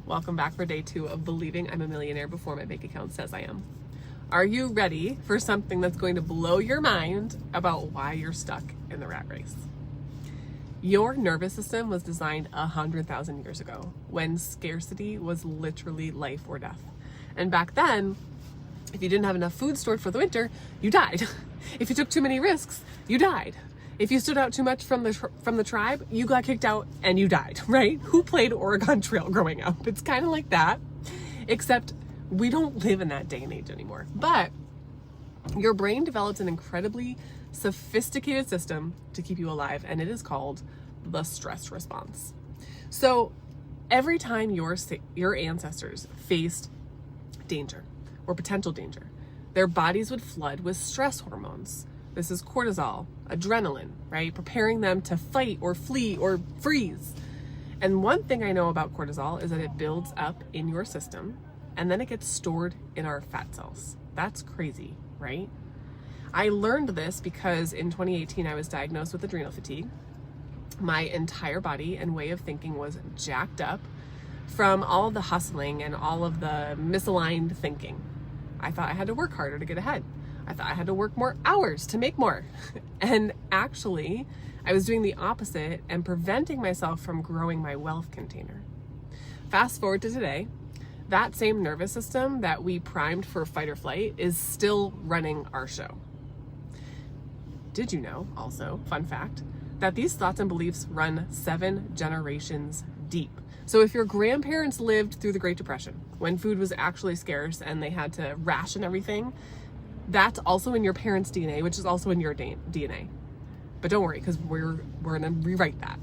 Welcome back for day 2 of believing I'm a millionaire before my bank account says I am. Are you ready for something that's going to blow your mind about why you're stuck in the rat race? Your nervous system was designed 100,000 years ago when scarcity was literally life or death. And back then, if you didn't have enough food stored for the winter, you died. If you took too many risks, you died. If you stood out too much from the tribe, you got kicked out and you died, right? Who played Oregon Trail growing up? It's kind of like that, except we don't live in that day and age anymore. But your brain develops an incredibly sophisticated system to keep you alive, and it is called the stress response. So every time your ancestors faced danger or potential danger, their bodies would flood with stress hormones. This is cortisol, adrenaline, right? Preparing them to fight or flee or freeze. And one thing I know about cortisol is that it builds up in your system and then it gets stored in our fat cells. That's crazy, right? I learned this because in 2018, I was diagnosed with adrenal fatigue. My entire body and way of thinking was jacked up from all of the hustling and all of the misaligned thinking. I thought I had to work harder to get ahead. I thought I had to work more hours to make more. And actually, I was doing the opposite and preventing myself from growing my wealth container. Fast forward to today, that same nervous system that we primed for fight or flight is still running our show. Did you know, also, fun fact, that these thoughts and beliefs run 7 generations deep? So if your grandparents lived through the Great Depression, when food was actually scarce and they had to ration everything, that's also in your parents' DNA, which is also in your DNA. But don't worry, because we're gonna rewrite that.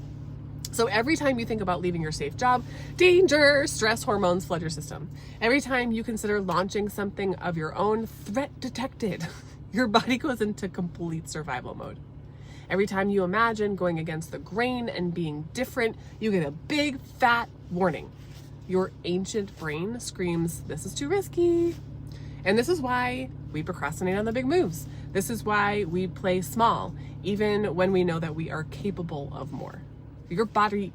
So every time you think about leaving your safe job, danger, stress hormones flood your system. Every time you consider launching something of your own, threat detected, your body goes into complete survival mode. Every time you imagine going against the grain and being different, you get a big fat warning. Your ancient brain screams, "This is too risky." And this is why we procrastinate on the big moves. This is why we play small, even when we know that we are capable of more. Your body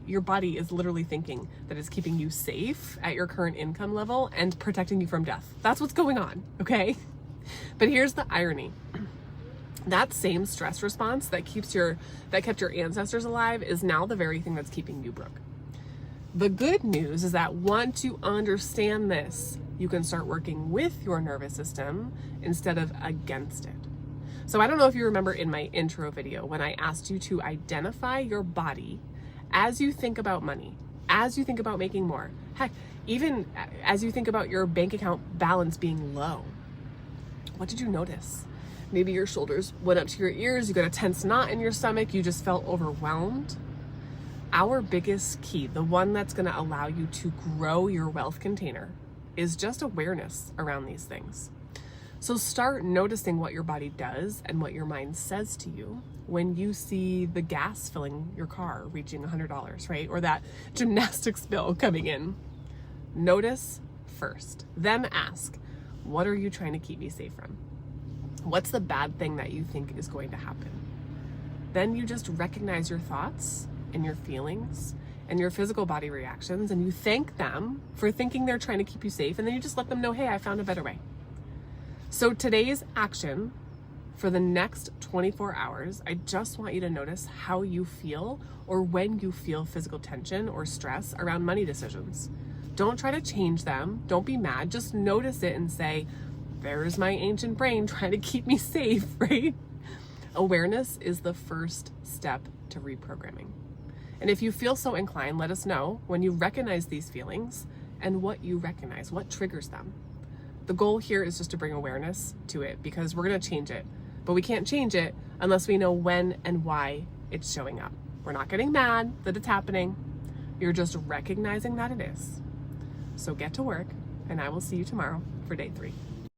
is literally thinking that it's keeping you safe at your current income level and protecting you from death. That's what's going on, okay? But here's the irony. That same stress response that kept your ancestors alive is now the very thing that's keeping you broke. The good news is that once you understand this, you can start working with your nervous system instead of against it. So I don't know if you remember in my intro video when I asked you to identify your body as you think about money, as you think about making more, heck, even as you think about your bank account balance being low. What did you notice? Maybe your shoulders went up to your ears, you got a tense knot in your stomach, you just felt overwhelmed. Our biggest key, the one that's going to allow you to grow your wealth container, is just awareness around these things. So start noticing what your body does and what your mind says to you when you see the gas filling your car reaching $100, right? Or that gymnastics bill coming in. Notice first, then ask, what are you trying to keep me safe from? What's the bad thing that you think is going to happen? Then you just recognize your thoughts and your feelings and your physical body reactions, and you thank them for thinking they're trying to keep you safe, and then you just let them know, hey, I found a better way. So today's action for the next 24 hours, I just want you to notice how you feel or when you feel physical tension or stress around money decisions. Don't try to change them. Don't be mad. Just notice it and say, there's my ancient brain trying to keep me safe, right? Awareness is the first step to reprogramming. And if you feel so inclined, let us know when you recognize these feelings and what you recognize, what triggers them. The goal here is just to bring awareness to it because we're going to change it, but we can't change it unless we know when and why it's showing up. We're not getting mad that it's happening. You're just recognizing that it is. So get to work, and I will see you tomorrow for day 3.